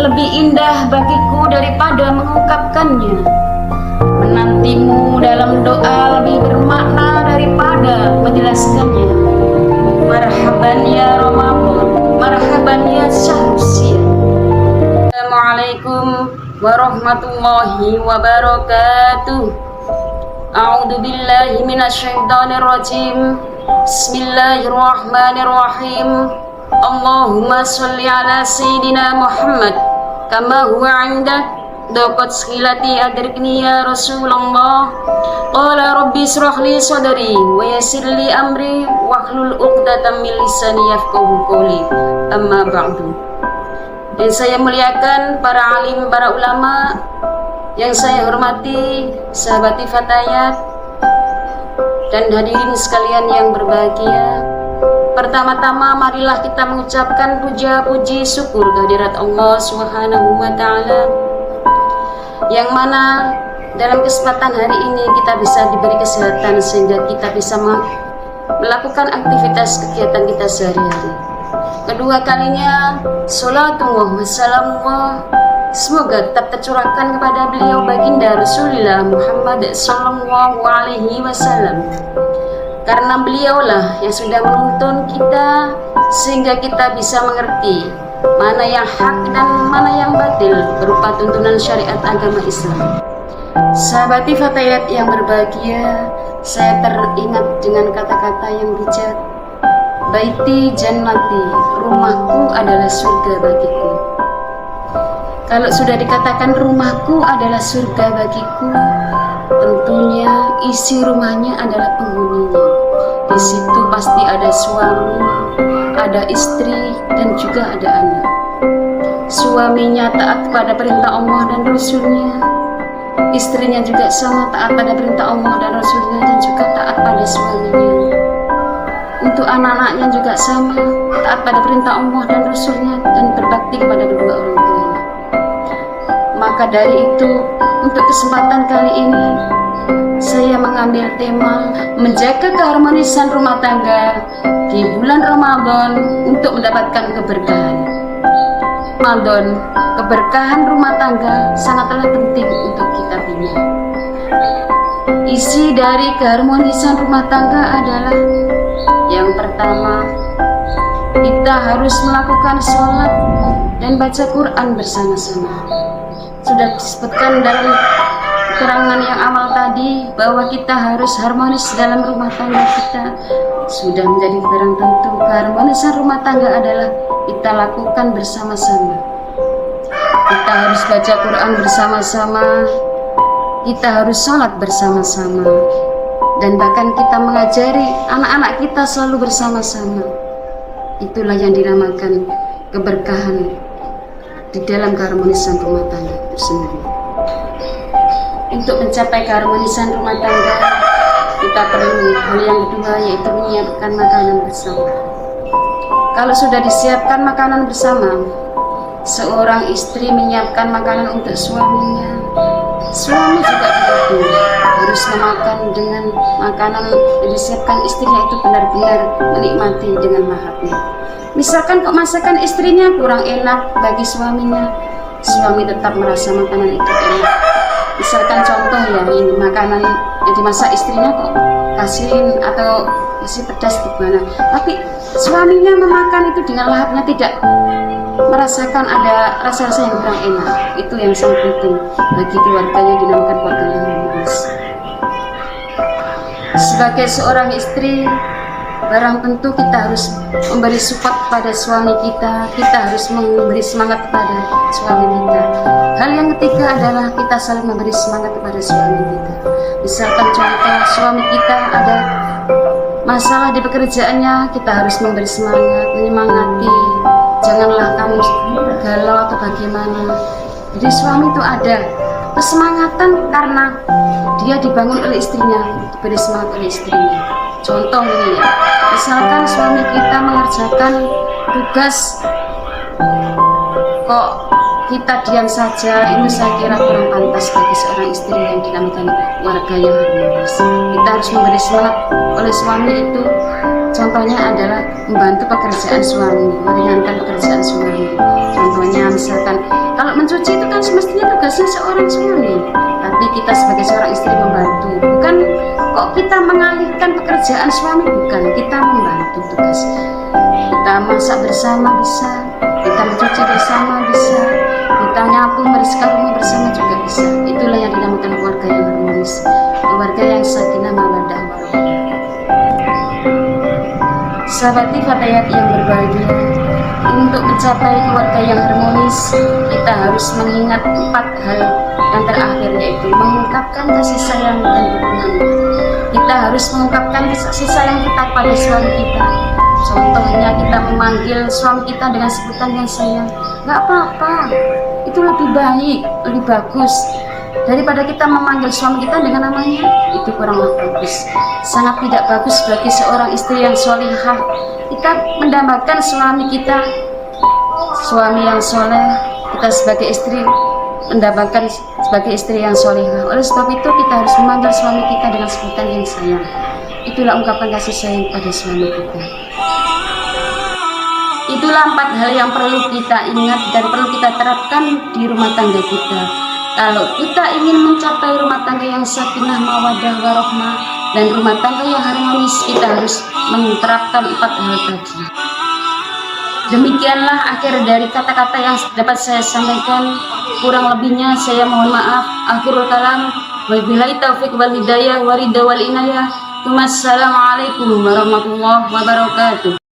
lebih indah bagiku daripada mengungkapkannya. Menantimu dalam doa lebih bermakna daripada menjelaskannya. Marhaban ya Ramadan, marhaban ya Syahrusya. Assalamualaikum warahmatullahi wabarakatuh. A'udzu billahi minasyaitonir rajim. Bismillahirrahmanirrahim. Allahumma sholli ala sayyidina Muhammad kama huwa 'indak daqat khilati adrikni ya Rasulullah. Qala rabbi israh li sadri wa yassir li amri wahlul 'uqdatam min lisani yafqahu qawli. Amma ba'du. Yang saya muliakan para alim, para ulama, yang saya hormati sahabat Fatayat dan hadirin sekalian yang berbahagia. Pertama-tama marilah kita mengucapkan puja puji syukur kehadirat Allah Subhanahu wa taala, yang mana dalam kesempatan hari ini kita bisa diberi kesehatan sehingga kita bisa melakukan aktivitas kegiatan kita sehari-hari. Kedua kalinya salatullah wassalamullah semoga tetap tercurahkan kepada beliau baginda Rasulullah Muhammad sallallahu alaihi wasallam, karena beliaulah yang sudah menuntun kita sehingga kita bisa mengerti mana yang hak dan mana yang batil berupa tuntunan syariat agama Islam. Sahabat Fatayat yang berbahagia, saya teringat dengan kata-kata yang bijak. Baiti jannati, rumahku adalah surga bagiku. Kalau sudah dikatakan rumahku adalah surga bagiku, tentunya isi rumahnya adalah penghuninya. Di situ pasti ada suami, ada istri, dan juga ada anak. Suaminya taat pada perintah Allah dan Rasulnya, istrinya juga sama taat pada perintah Allah dan Rasulnya, dan juga taat pada suaminya. Untuk anak-anaknya juga sama, taat pada perintah Allah dan Rasulnya, dan berbakti kepada kedua orang tuanya. Maka dari itu, untuk kesempatan kali ini, saya mengambil tema menjaga keharmonisan rumah tangga di bulan Ramadan untuk mendapatkan keberkahan. Ramadan, keberkahan rumah tangga sangatlah penting untuk kita bina. Isi dari keharmonisan rumah tangga adalah yang pertama, kita harus melakukan sholat dan baca Quran bersama-sama. Sudah disebutkan dalam keterangan yang awal tadi bahwa kita harus harmonis dalam rumah tangga kita. Sudah menjadi barang tentu keharmonisan rumah tangga adalah kita lakukan bersama-sama. Kita harus baca Quran bersama-sama, kita harus sholat bersama-sama, dan bahkan kita mengajari anak-anak kita selalu bersama-sama. Itulah yang dinamakan keberkahan di dalam keharmonisan rumah tangga itu sendiri. Untuk mencapai keharmonisan rumah tangga, kita perlu hal yang kedua, yaitu menyiapkan makanan bersama. Kalau sudah disiapkan makanan bersama, seorang istri menyiapkan makanan untuk suaminya, suami juga begitu, harus memakan dengan makanan yang disiapkan istrinya itu benar-benar menikmati dengan lahapnya. Misalkan kok masakan istrinya kurang enak bagi suaminya, suami tetap merasa makanan itu enak. Misalkan contoh ya, ini makanan yang dimasak istrinya kok kasihin atau masih pedas gimana, tapi suaminya memakan itu dengan lahapnya, tidak merasakan ada rasa-rasa yang kurang enak. Itu yang sangat penting bagi keluarganya, dinamakan keluarga yang harmonis. Sebagai seorang istri, barang tentu kita harus memberi support pada suami kita, kita harus memberi semangat kepada suami kita. Hal yang ketiga adalah kita saling memberi semangat kepada suami kita. Misalkan contoh, suami kita ada masalah di pekerjaannya, kita harus memberi semangat, menyemangati. Janganlah kamu galau atau bagaimana. Jadi suami itu ada kesemangatan karena dia dibangun oleh istrinya, diberi semangat oleh istrinya. Contoh ini ya, misalkan suami kita mengerjakan tugas kok kita diam saja, itu saya kira kurang pantas bagi seorang istri yang dinamakan warga yang harmonis. Kita harus memberi semangat oleh suami itu. Contohnya adalah membantu pekerjaan suami, meringankan pekerjaan suami. Contohnya misalkan kalau mencuci itu kan semestinya tugasnya seorang suami, tapi kita sebagai seorang istri membantu. Bukan kok kita mengalihkan pekerjaan suami, bukan, kita membantu tugas. Kita masak bersama bisa, kita mencuci bersama bisa, kita nyapu membersihkan rumah bersama juga bisa. Itulah yang dinamakan keluarga yang harmonis, keluarga yang sakinah mawaddah warahmah. Sahabati fatayat yang berbahagia, untuk mencapai keluarga yang harmonis, kita harus mengingat 4 hal yang terakhir, yaitu mengungkapkan kasih sayang dan dukungan. Kita harus mengungkapkan kasih sayang kita pada suami kita. Contohnya kita memanggil suami kita dengan sebutan yang sayang. Gak apa-apa, itu lebih baik, lebih bagus daripada kita memanggil suami kita dengan namanya. Itu kuranglah bagus, sangat tidak bagus bagi seorang istri yang solihah. Kita mendambakan suami kita, suami yang soleh, kita sebagai istri mendambakan sebagai istri yang solihah. Oleh sebab itu kita harus memanggil suami kita dengan sebutan yang sayang. Itulah ungkapan kasih sayang pada suami kita. Itulah 4 hal yang perlu kita ingat dan perlu kita terapkan di rumah tangga kita. Kalau kita ingin mencapai rumah tangga yang sakinah mawaddah warahmah dan rumah tangga yang harmonis, kita harus menerapkan 4 hal tadi. Demikianlah akhir dari kata-kata yang dapat saya sampaikan. Kurang lebihnya saya mohon maaf. Akhirul kalam, wabillahi taufiq wal hidayah, waridha wal inayah. Wassalamualaikum warahmatullahi wabarakatuh.